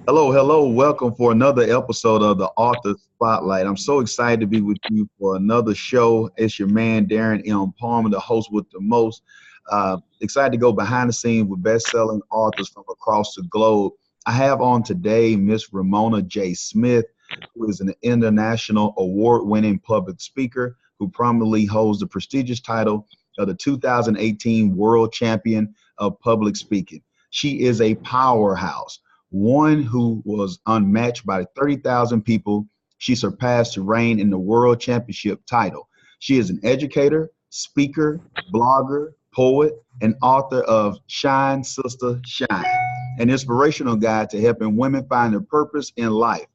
Hello, hello. Welcome for another episode of the Author Spotlight. I'm so excited to be with you for another show. It's your man, Darren M. Palmer, the host with the most. Excited to go behind the scenes with best-selling authors from across the globe. I have on today Miss Ramona J. Smith, who is an international award-winning public speaker who prominently holds the prestigious title of the 2018 World Champion of Public Speaking. She is a powerhouse, one who was unmatched by 30,000 people. She surpassed to reign in the world championship title. She is an educator, speaker, blogger, poet, and author of Shine Sistah Shine, an inspirational guide to helping women find their purpose in life.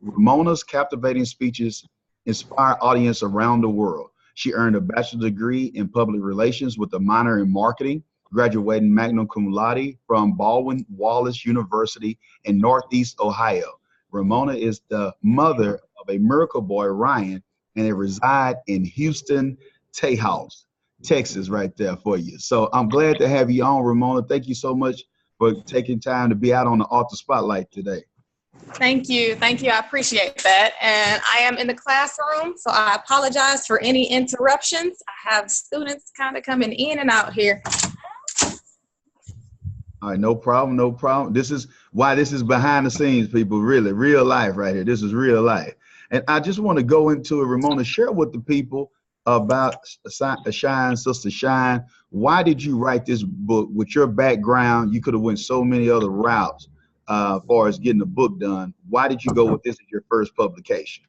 Ramona's captivating speeches inspire audience around the world. She earned a bachelor's degree in public relations with a minor in marketing, graduating Magna Cum Laude from Baldwin Wallace University in Northeast Ohio. Ramona is the mother of a miracle boy, Ryan, and they reside in Houston, Tejas, Texas, right there for you. So I'm glad to have you on, Ramona. Thank you so much for taking time to be out on the Author Spotlight today. Thank you. Thank you. I appreciate that. And I am in the classroom, so I apologize for any interruptions. I have students kind of coming in and out here. All right, no problem, no problem. This is why this is behind the scenes, people, really, real life right here. This is real life. And I just want to go into it, Ramona, share with the people about Shine Sistah Shine. Why did you write this book? With your background, you could have went so many other routes as far as getting the book done. Why did you go with this as your first publication?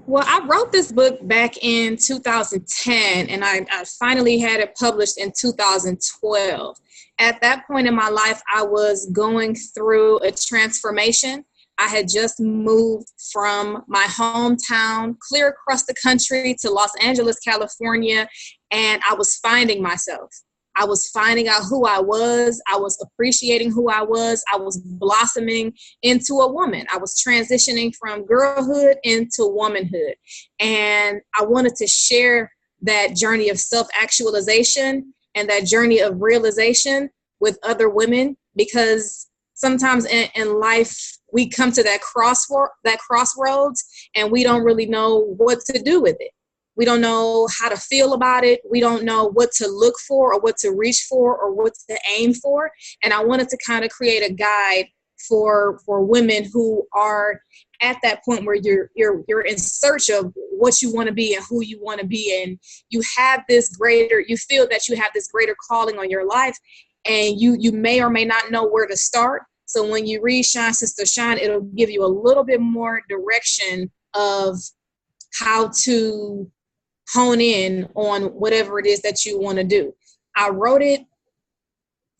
Well, I wrote this book back in 2010, and I finally had it published in 2012. At that point in my life, I was going through a transformation. I had just moved from my hometown clear across the country to Los Angeles, California, and I was finding myself. I was finding out who I was. I was appreciating who I was. I was blossoming into a woman. I was transitioning from girlhood into womanhood. And I wanted to share that journey of self-actualization and that journey of realization with other women, because sometimes in life, we come to that crossroads and we don't really know what to do with it. We don't know how to feel about it. We don't know what to look for or what to reach for or what to aim for. And I wanted to kind of create a guide for women who are at that point where you're in search of what you want to be and who you want to be. And you feel that you have this greater calling on your life, and you may or may not know where to start. So when you read Shine Sistah Shine, it'll give you a little bit more direction of how to hone in on whatever it is that you want to do. I wrote it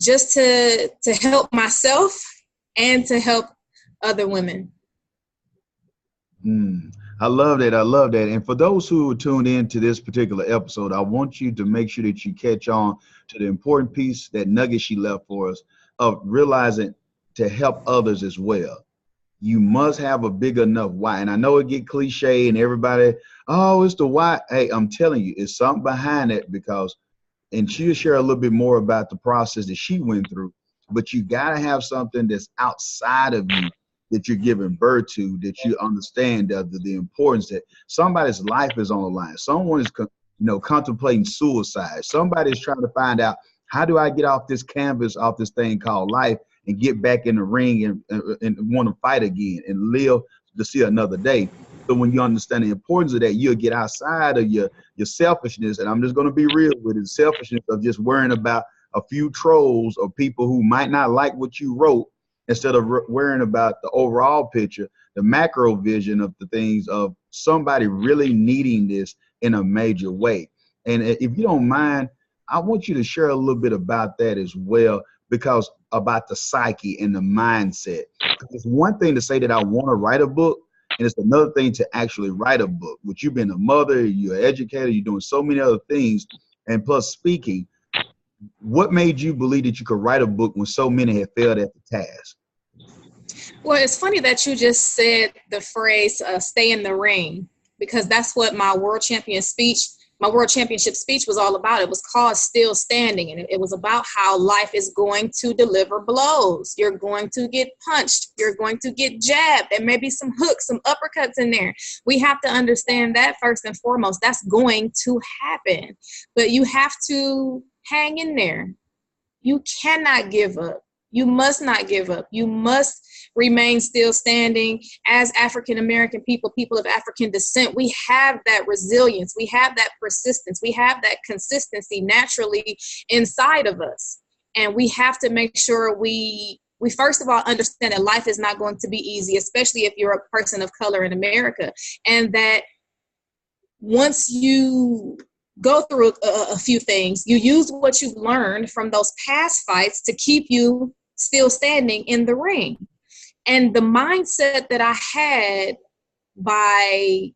just to help myself and to help other women. I love that. I love that. And for those who are tuned in to this particular episode, I want you to make sure that you catch on to the important piece, that nugget she left for us, of realizing to help others as well. You must have a big enough why. And I know it get cliche and everybody, oh, it's the why. Hey, I'm telling you, it's something behind it, and she'll share a little bit more about the process that she went through, but you got to have something that's outside of you that you're giving birth to, that you understand the importance that somebody's life is on the line. Someone is contemplating suicide. Somebody's trying to find out, how do I get off this canvas, off this thing called life, and get back in the ring and want to fight again and live to see another day. So when you understand the importance of that, you'll get outside of your selfishness. And I'm just going to be real with it, selfishness of just worrying about a few trolls or people who might not like what you wrote, instead of worrying about the overall picture, the macro vision of the things, of somebody really needing this in a major way. And if you don't mind, I want you to share a little bit about that as well, because about the psyche and the mindset. It's one thing to say that I want to write a book, and it's another thing to actually write a book. Which, you've been a mother, you're an educator, you're doing so many other things, and plus speaking. What made you believe that you could write a book when so many had failed at the task? Well, it's funny that you just said the phrase, stay in the ring, because that's what my world champion speech my world championship speech was all about. It was called Still Standing. And it was about how life is going to deliver blows. You're going to get punched. You're going to get jabbed. There may be some hooks, some uppercuts in there. We have to understand that first and foremost. That's going to happen. But you have to hang in there. You cannot give up. You must not give up. You must remain still standing. As African-American people, people of African descent, we have that resilience. We have that persistence. We have that consistency naturally inside of us. And we have to make sure we first of all understand that life is not going to be easy, especially if you're a person of color in America. And that once you go through a few things, you use what you've learned from those past fights to keep you still standing in the ring. And the mindset that I had by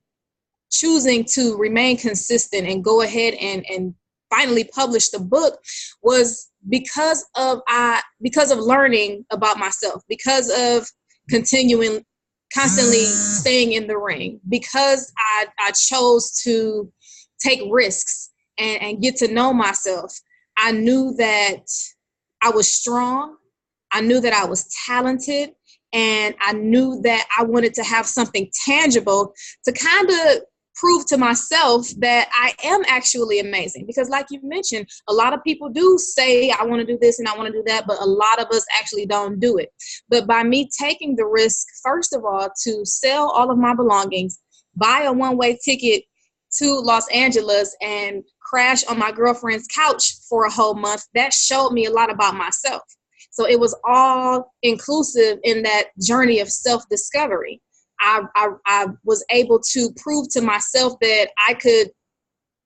choosing to remain consistent and go ahead and finally publish the book was because of learning about myself, because of constantly staying in the ring, because I chose to take risks and get to know myself. I knew that I was strong. I knew that I was talented, and I knew that I wanted to have something tangible to kind of prove to myself that I am actually amazing. Because like you mentioned, a lot of people do say, I want to do this and I want to do that, but a lot of us actually don't do it. But by me taking the risk, first of all, to sell all of my belongings, buy a one-way ticket to Los Angeles and crash on my girlfriend's couch for a whole month, that showed me a lot about myself. So it was all inclusive in that journey of self-discovery. I was able to prove to myself that I could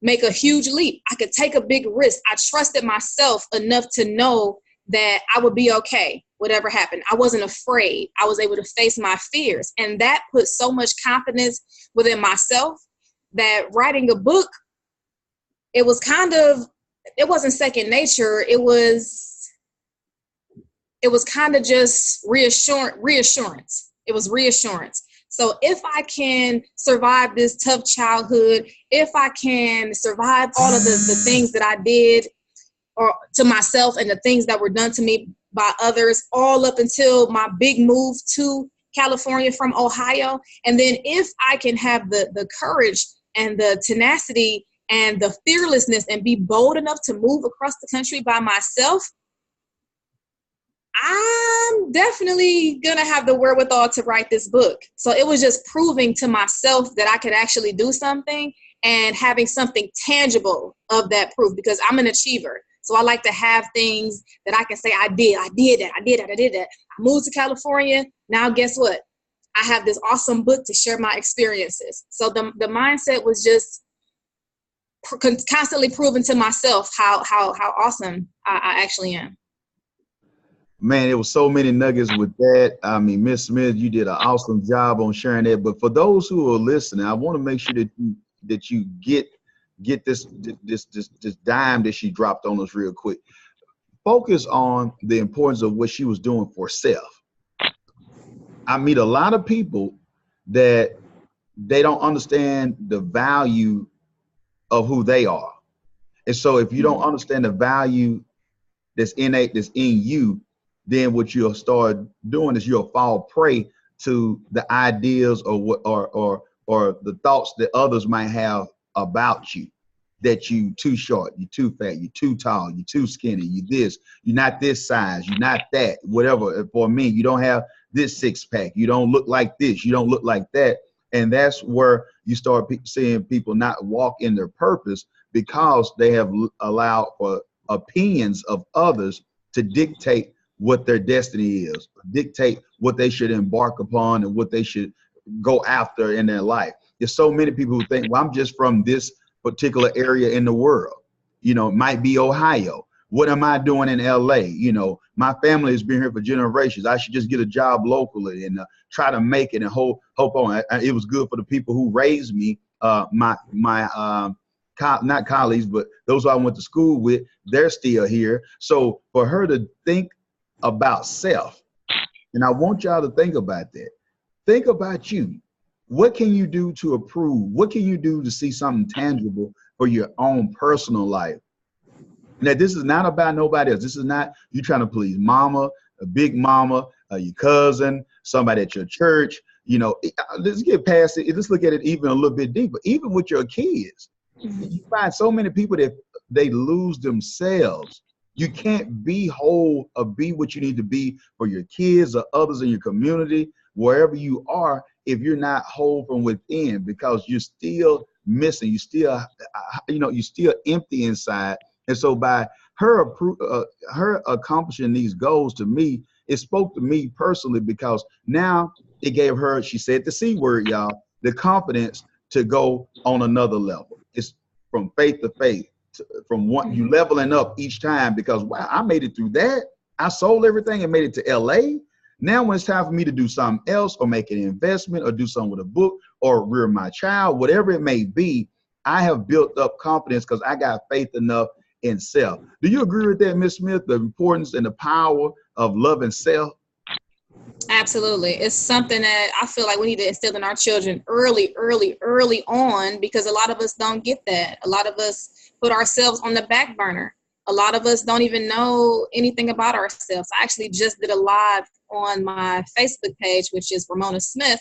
make a huge leap. I could take a big risk. I trusted myself enough to know that I would be okay, whatever happened. I wasn't afraid. I was able to face my fears. And that put so much confidence within myself that writing a book, it wasn't second nature. It was kind of just reassurance. It was reassurance. So if I can survive this tough childhood, if I can survive all of the things that I did or to myself and the things that were done to me by others, all up until my big move to California from Ohio. And then if I can have the courage and the tenacity and the fearlessness and be bold enough to move across the country by myself, I'm definitely going to have the wherewithal to write this book. So it was just proving to myself that I could actually do something and having something tangible of that proof, because I'm an achiever. So I like to have things that I can say, I did that. I moved to California. Now guess what? I have this awesome book to share my experiences. So the mindset was just constantly proving to myself how awesome I actually am. Man, there was so many nuggets with that. I mean, Miss Smith, you did an awesome job on sharing that. But for those who are listening, I want to make sure that you get this dime that she dropped on us real quick. Focus on the importance of what she was doing for self. I meet a lot of people that they don't understand the value of who they are. And so if you don't understand the value that's innate, that's in you, then what you'll start doing is you'll fall prey to the ideas or the thoughts that others might have about you. That you too short, you too fat, you too tall, you too skinny, you this, you're not this size, you're not that, whatever. For me, you don't have this six pack, you don't look like this, you don't look like that. And that's where you start seeing people not walk in their purpose, because they have allowed for opinions of others to dictate what their destiny is, dictate what they should embark upon and what they should go after in their life. There's so many people who think, well, I'm just from this particular area in the world. You know, it might be Ohio. What am I doing in LA? You know, my family has been here for generations. I should just get a job locally and try to make it and hope on. It was good for the people who raised me, not colleagues, but those who I went to school with, they're still here. So for her to think about self, and I want y'all to think about that. Think about you. What can you do to improve? What can you do to see something tangible for your own personal life. Now, this is not about nobody else. This is not you trying to please mama, a big mama, your cousin, somebody at your church. You know, let's get past it. Let's look at it even a little bit deeper. Even with your kids, you find so many people that they lose themselves. You can't be whole or be what you need to be for your kids or others in your community, wherever you are, if you're not whole from within, because you're still missing. You still, you're still empty inside. And so by her accomplishing these goals, to me, it spoke to me personally, because now it gave her, she said the C word, y'all, the confidence to go on another level. It's from faith to faith, from what you leveling up each time, because wow, I made it through that. I sold everything and made it to LA. Now when it's time for me to do something else, or make an investment, or do something with a book, or rear my child, whatever it may be, I have built up confidence because I got faith enough in self. Do you agree with that, Ms. Smith, the importance and the power of loving self? Absolutely. It's something that I feel like we need to instill in our children early on, because a lot of us don't get that. A lot of us put ourselves on the back burner. A lot of us don't even know anything about ourselves. I actually just did a live on my Facebook page, which is Ramona Smith.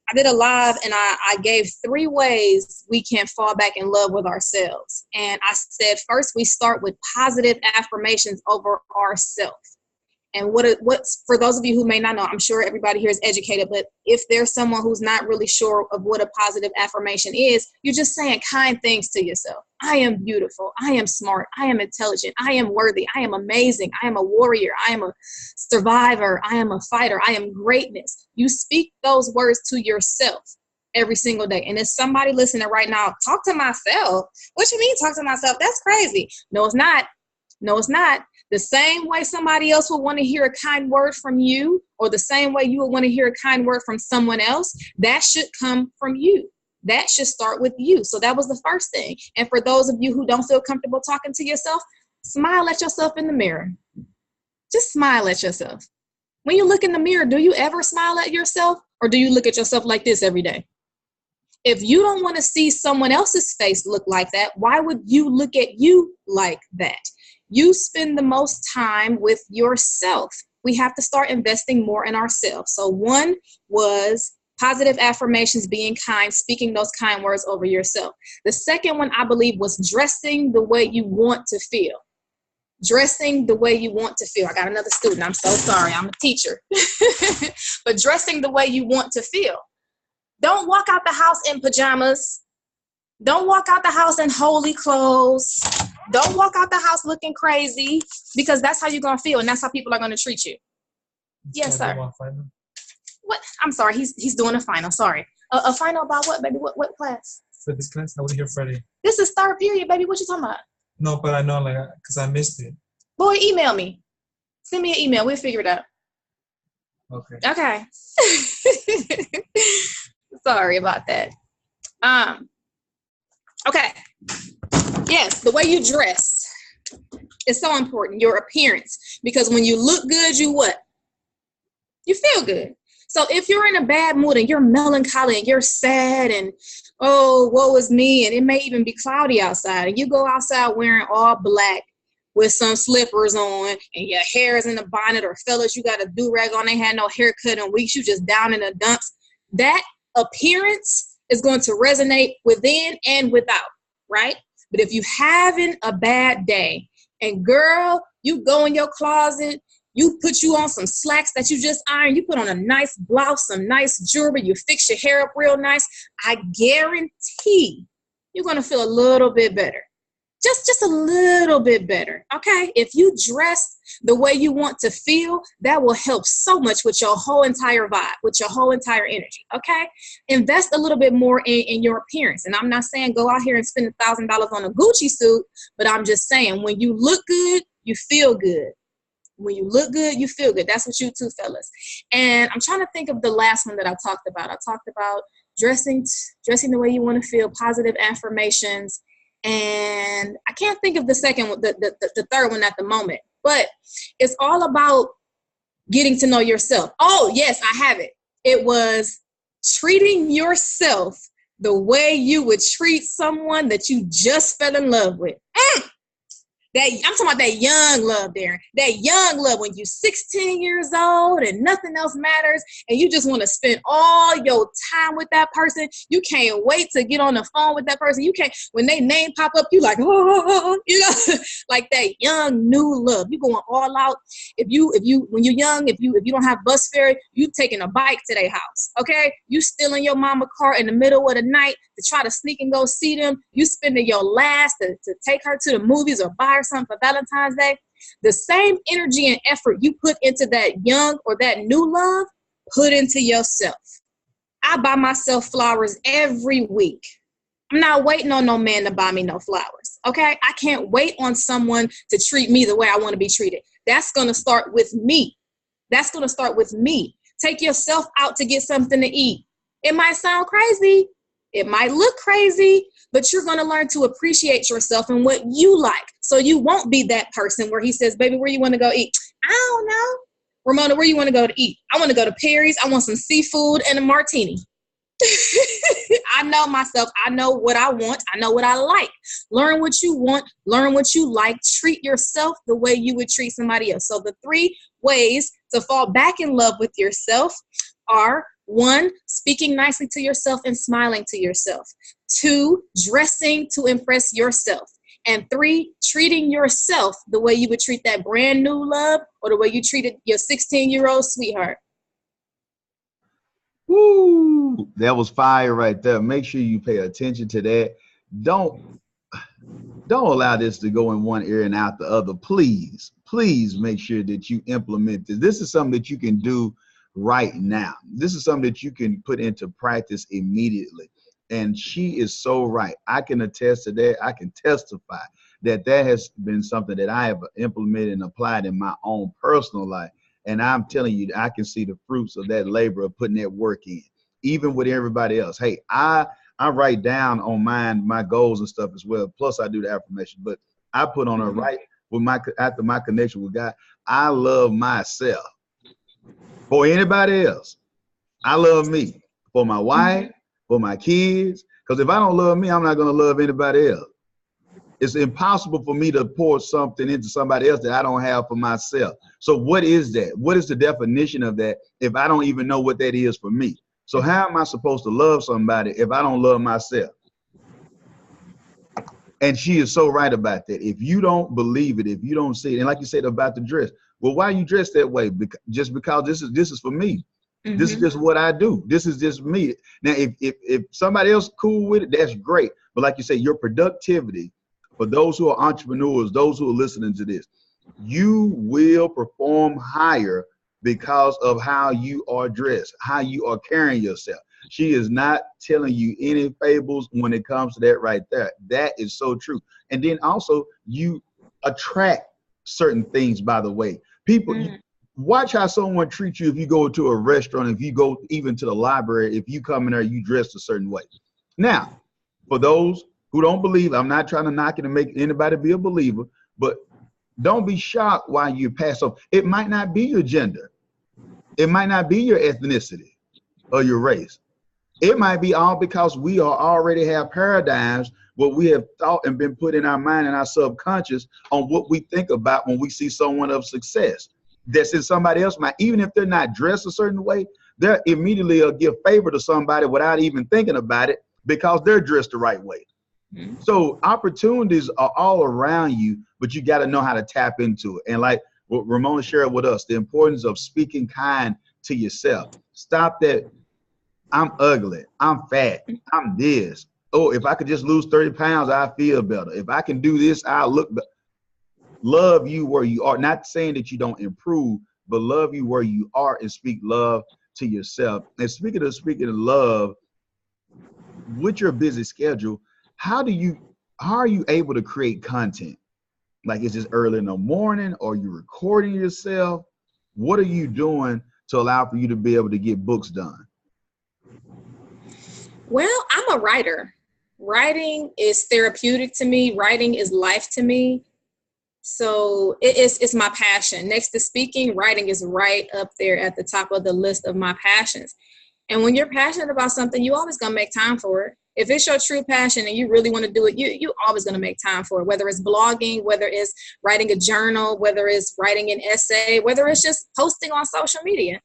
I did a live and I gave 3 ways we can fall back in love with ourselves. And I said, first, we start with positive affirmations over ourselves. And what's for those of you who may not know, I'm sure everybody here is educated, but if there's someone who's not really sure of what a positive affirmation is, you're just saying kind things to yourself. I am beautiful. I am smart. I am intelligent. I am worthy. I am amazing. I am a warrior. I am a survivor. I am a fighter. I am greatness. You speak those words to yourself every single day. And if somebody listening right now, talk to myself. What you mean talk to myself? That's crazy. No, it's not. No, it's not. The same way somebody else will want to hear a kind word from you, or the same way you will want to hear a kind word from someone else, that should come from you. That should start with you. So that was the first thing. And for those of you who don't feel comfortable talking to yourself, smile at yourself in the mirror. Just smile at yourself. When you look in the mirror, do you ever smile at yourself, or do you look at yourself like this every day? If you don't want to see someone else's face look like that, why would you look at you like that? You spend the most time with yourself. We have to start investing more in ourselves. So 1 was positive affirmations, being kind, speaking those kind words over yourself. The second one, I believe, was dressing the way you want to feel. Dressing the way you want to feel. I got another student. I'm so sorry. I'm a teacher. But dressing the way you want to feel. Don't walk out the house in pajamas. Don't walk out the house in holy clothes. Don't walk out the house looking crazy, because that's how you're going to feel, and that's how people are going to treat you. Yes, sir. What? I'm sorry. He's doing a final. Sorry. A final about what, baby? What class? For this class, I want to hear Freddie. This is 3rd period, baby. What you talking about? No, but I know, because I missed it. Boy, email me. Send me an email. We'll figure it out. Okay. Sorry about that. Okay. Yes, the way you dress is so important, your appearance. Because when you look good, you what? You feel good. So if you're in a bad mood and you're melancholy and you're sad and, oh, woe is me, and it may even be cloudy outside, and you go outside wearing all black with some slippers on and your hair is in a bonnet, or fellas, you got a do-rag on, they had no haircut in weeks, you just down in the dumps, that appearance is going to resonate within and without, right? But if you having a bad day and girl, you go in your closet, you put you on some slacks that you just ironed, you put on a nice blouse, some nice jewelry, you fix your hair up real nice, I guarantee you're going to feel a little bit better. Just a little bit better, okay? If you dress the way you want to feel, that will help so much with your whole entire vibe, with your whole entire energy, okay? Invest a little bit more in your appearance. And I'm not saying go out here and spend $1,000 on a Gucci suit, but I'm just saying when you look good, you feel good. When you look good, you feel good. That's what you two fellas. And I'm trying to think of the last one that I talked about. I talked about dressing the way you want to feel, positive affirmations, and I can't think of the second one, the third one at the moment, but it's all about getting to know yourself. Oh, yes, I have it. It was treating yourself the way you would treat someone that you just fell in love with. That I'm talking about that young love, Darren. That young love when you're 16 years old and nothing else matters, and you just want to spend all your time with that person. You can't wait to get on the phone with that person. You can't, when they name pop up, you like, oh, you know, like that young new love. You going all out. If you when you're young, if you don't have bus fare, you taking a bike to their house. Okay, you stealing your mama car in the middle of the night to try to sneak and go see them. You spending your last to take her to the movies or buy her something for Valentine's Day. The same energy and effort you put into that young or that new love, put into yourself. I buy myself flowers every week. I'm not waiting on no man to buy me no flowers. Okay, I can't wait on someone to treat me the way I want to be treated. That's going to start with me. That's going to start with me. Take yourself out to get something to eat. It might sound crazy. It might look crazy, but you're going to learn to appreciate yourself and what you like. So you won't be that person where he says, baby, where you want to go eat? I don't know. Ramona, where you want to go to eat? I want to go to Perry's. I want some seafood and a martini. I know myself. I know what I want. I know what I like. Learn what you want. Learn what you like. Treat yourself the way you would treat somebody else. So the 3 ways to fall back in love with yourself are: 1, speaking nicely to yourself and smiling to yourself. 2, dressing to impress yourself. And 3, treating yourself the way you would treat that brand new love or the way you treated your 16-year-old sweetheart. Woo! That was fire right there. Make sure you pay attention to that. Don't allow this to go in one ear and out the other. Please make sure that you implement this. This is something that you can do right now. This is something that you can put into practice immediately. And she is so right. I can attest to that. I can testify that has been something that I have implemented and applied in my own personal life. And I'm telling you, I can see the fruits of that labor of putting that work in, even with everybody else. Hey, I write down on mine my goals and stuff as well. Plus I do the affirmation, but I put on a right with after my connection with God. I love myself. For anybody else, I love me. For my wife, for my kids. Because if I don't love me, I'm not going to love anybody else. It's impossible for me to pour something into somebody else that I don't have for myself. So what is that? What is the definition of that if I don't even know what that is for me? So how am I supposed to love somebody if I don't love myself? And she is so right about that. If you don't believe it, if you don't see it, and like you said about the dress, well, why you dress that way? Just because this is for me. Mm-hmm. This is just what I do. This is just me. Now, if somebody else cool with it, that's great. But like you say, your productivity, for those who are entrepreneurs, those who are listening to this, you will perform higher because of how you are dressed, how you are carrying yourself. She is not telling you any fables when it comes to that right there. That is so true. And then also you attract certain things, by the way. People, watch how someone treats you if you go to a restaurant, if you go even to the library, if you come in there, you dress a certain way. Now, for those who don't believe, I'm not trying to knock it and make anybody be a believer, but don't be shocked while you pass off. It might not be your gender. It might not be your ethnicity or your race. It might be all because we already have paradigms, what we have thought and been put in our mind and our subconscious on what we think about when we see someone of success. That's in somebody else mind, even if they're not dressed a certain way, they're immediately give favor to somebody without even thinking about it because they're dressed the right way. Mm-hmm. So opportunities are all around you, but you got to know how to tap into it. And like what Ramona shared with us, the importance of speaking kind to yourself. Stop that. I'm ugly. I'm fat. I'm this. Oh, if I could just lose 30 pounds, I feel better. If I can do this, I'll look better. Love you where you are. Not saying that you don't improve, but love you where you are and speak love to yourself. And speaking of love, with your busy schedule, how are you able to create content? Like, is this early in the morning or are you recording yourself? What are you doing to allow for you to be able to get books done? Well, I'm a writer. Writing is therapeutic to me. Writing is life to me. So it's my passion. Next to speaking, writing is right up there at the top of the list of my passions. And when you're passionate about something, you always gonna make time for it. If it's your true passion and you really want to do it, you always going to make time for it, whether it's blogging, whether it's writing a journal, whether it's writing an essay, whether it's just posting on social media.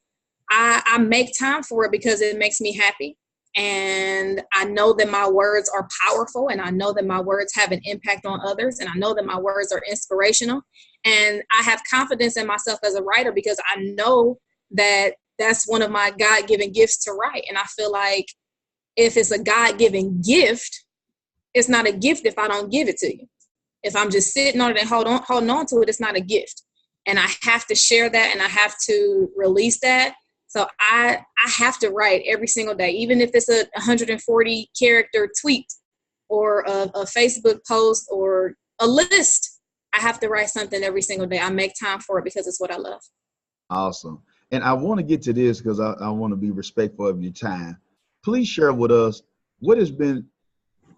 I make time for it because it makes me happy. And I know that my words are powerful, and I know that my words have an impact on others, and I know that my words are inspirational. And I have confidence in myself as a writer because I know that that's one of my God-given gifts to write. And I feel like if it's a God-given gift, it's not a gift if I don't give it to you. If I'm just sitting on it and holding on to it, it's not a gift. And I have to share that, and I have to release that. So I have to write every single day, even if it's a 140 character tweet or a Facebook post or a list. I have to write something every single day. I make time for it because it's what I love. Awesome. And I want to get to this because I want to be respectful of your time. Please share with us what has been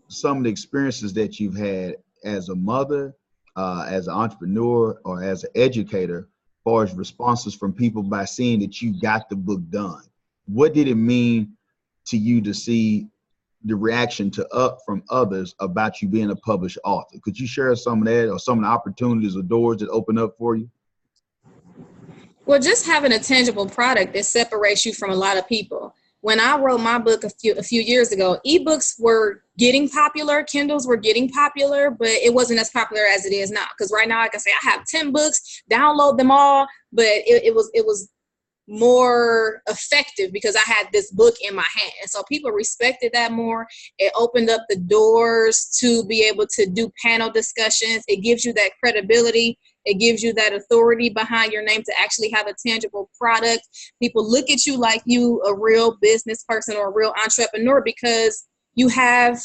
some of the experiences that you've had as a mother, as an entrepreneur, or as an educator, as far as responses from people by seeing that you got the book done. What did it mean to you to see the reaction from others about you being a published author? Could you share some of that or some of the opportunities or doors that open up for you? Well, just having a tangible product, it separates you from a lot of people. When I wrote my book a few years ago, ebooks were getting popular, Kindles were getting popular, but it wasn't as popular as it is now. Because right now, like I say, I have 10 books, download them all, but it was more effective because I had this book in my hand. And so people respected that more. It opened up the doors to be able to do panel discussions. It gives you that credibility. It gives you that authority behind your name to actually have a tangible product. People look at you like you a real business person or a real entrepreneur because you have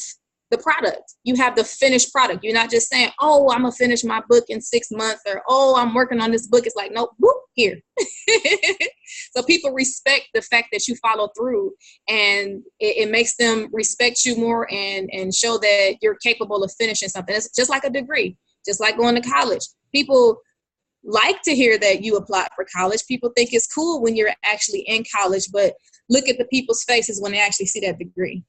the product. You have the finished product. You're not just saying, oh, I'm going to finish my book in 6 months, or, oh, I'm working on this book. It's like, nope, whoop, here. So people respect the fact that you follow through, and it makes them respect you more and show that you're capable of finishing something. It's just like a degree, just like going to college. People like to hear that you applied for college. People think it's cool when you're actually in college, but look at the people's faces when they actually see that degree.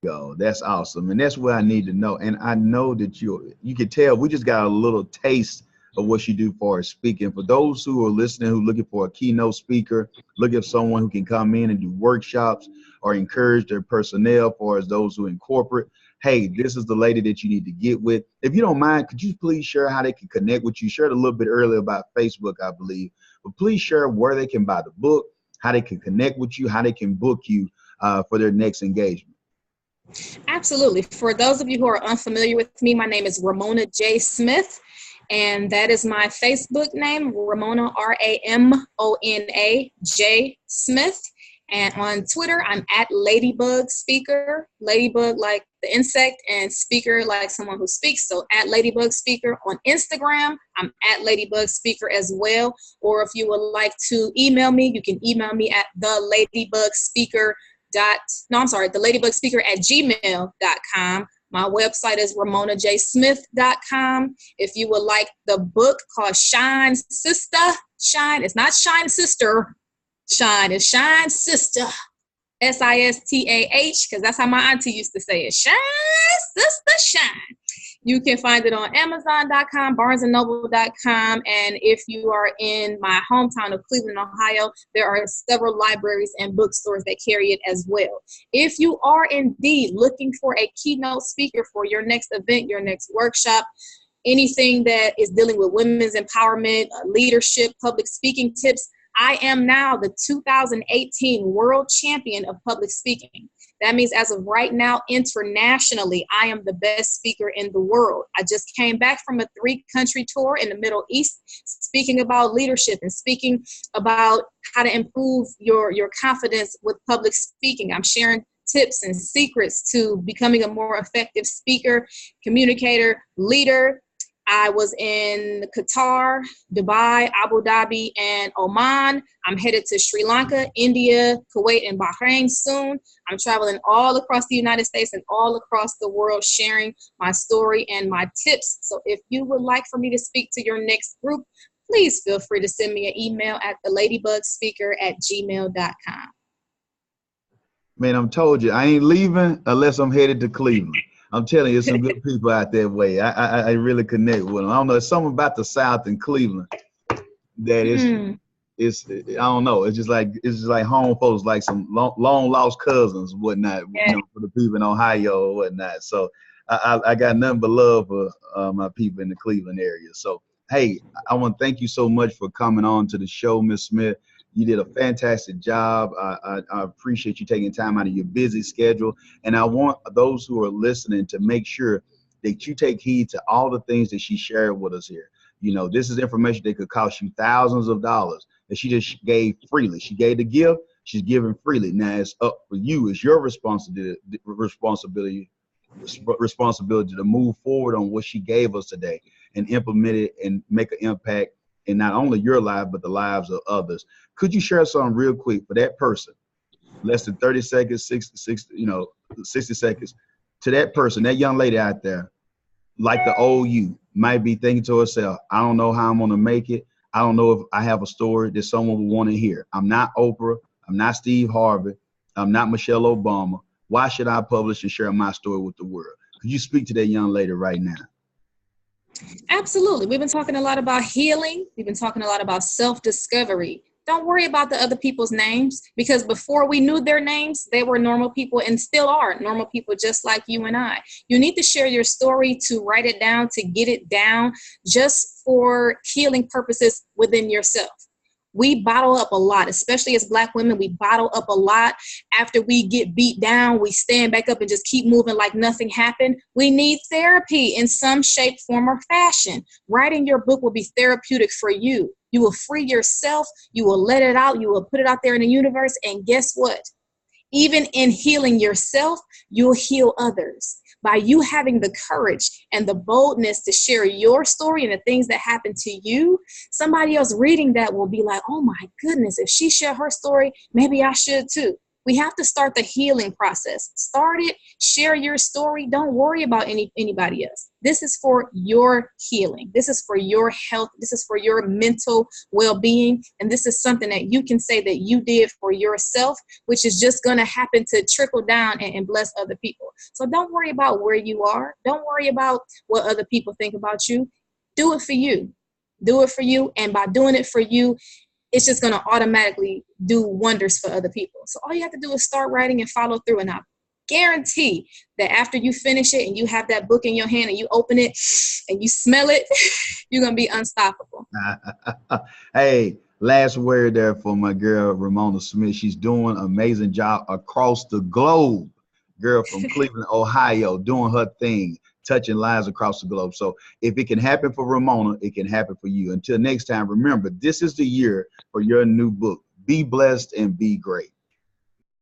Go. That's awesome. And that's what I need to know. And I know that you can tell we just got a little taste of what you do for speaking. For those who are listening, who are looking for a keynote speaker, looking for someone who can come in and do workshops or encourage their personnel, for as those who in corporate, hey, this is the lady that you need to get with. If you don't mind, could you please share how they can connect with you? Shared a little bit earlier about Facebook, I believe, but please share where they can buy the book, how they can connect with you, how they can book you for their next engagement. Absolutely. For those of you who are unfamiliar with me, my name is Ramona J. Smith, and that is my Facebook name, Ramona, Ramona J. Smith. And on Twitter, I'm at Ladybug Speaker, Ladybug like the insect, and speaker like someone who speaks. So at Ladybug Speaker. On Instagram, I'm at Ladybug Speaker as well. Or if you would like to email me, you can email me at theladybugSpeaker@gmail.com. My website is RamonaJSmith.com. If you would like the book called Shine Sistah Shine, it's not Shine Sister Shine, it's Shine Sistah, Sistah, because that's how my auntie used to say it. Shine Sistah Shine. You can find it on Amazon.com, BarnesandNoble.com, and if you are in my hometown of Cleveland, Ohio, there are several libraries and bookstores that carry it as well. If you are indeed looking for a keynote speaker for your next event, your next workshop, anything that is dealing with women's empowerment, leadership, public speaking tips, I am now the 2018 World Champion of Public Speaking. That means as of right now, internationally, I am the best speaker in the world. I just came back from a 3-country tour in the Middle East, speaking about leadership and speaking about how to improve your confidence with public speaking. I'm sharing tips and secrets to becoming a more effective speaker, communicator, leader. I was in Qatar, Dubai, Abu Dhabi, and Oman. I'm headed to Sri Lanka, India, Kuwait, and Bahrain soon. I'm traveling all across the United States and all across the world, sharing my story and my tips. So if you would like for me to speak to your next group, please feel free to send me an email at theladybugspeaker@gmail.com. Man, I'm told you, I ain't leaving unless I'm headed to Cleveland. I'm telling you, there's some good people out that way. I really connect with them. I don't know, it's something about the South in Cleveland that I don't know. It's just like home folks, like some long lost cousins, whatnot. Yeah. For the people in Ohio or whatnot. So I got nothing but love for my people in the Cleveland area. So hey, I want to thank you so much for coming on to the show, Miss Smith. You did a fantastic job. I appreciate you taking time out of your busy schedule. And I want those who are listening to make sure that you take heed to all the things that she shared with us here. This is information that could cost you thousands of dollars that she just gave freely. She gave the gift. She's giving freely. Now it's up for you. It's your responsibility to move forward on what she gave us today and implement it and make an impact in not only your life, but the lives of others. Could you share something real quick for that person, less than 30 seconds, 60 seconds, to that person, that young lady out there, like the old you, might be thinking to herself, I don't know how I'm going to make it. I don't know if I have a story that someone would want to hear. I'm not Oprah. I'm not Steve Harvey. I'm not Michelle Obama. Why should I publish and share my story with the world? Could you speak to that young lady right now? Absolutely. We've been talking a lot about healing. We've been talking a lot about self-discovery. Don't worry about the other people's names, because before we knew their names, they were normal people and still are normal people just like you and I. You need to share your story, to write it down, to get it down, just for healing purposes within yourself. We bottle up a lot, especially as Black women. We bottle up a lot. After we get beat down, we stand back up and just keep moving like nothing happened. We need therapy in some shape, form, or fashion. Writing your book will be therapeutic for you. You will free yourself. You will let it out. You will put it out there in the universe. And guess what? Even in healing yourself, you'll heal others. By you having the courage and the boldness to share your story and the things that happen to you, somebody else reading that will be like, oh my goodness, if she shared her story, maybe I should too. We have to start the healing process. Start it, share your story. Don't worry about anybody else. This is for your healing. This is for your health. This is for your mental well-being. And this is something that you can say that you did for yourself, which is just going to happen to trickle down and bless other people. So don't worry about where you are. Don't worry about what other people think about you. Do it for you. Do it for you. And by doing it for you, it's just going to automatically do wonders for other people. So all you have to do is start writing and follow through. And I guarantee that after you finish it and you have that book in your hand and you open it and you smell it, you're going to be unstoppable. Hey, last word there for my girl, Ramona Smith. She's doing an amazing job across the globe. Girl from Cleveland, Ohio, doing her thing, touching lives across the globe. So if it can happen for Ramona, it can happen for you. Until next time, remember, this is the year for your new book. Be blessed and be great.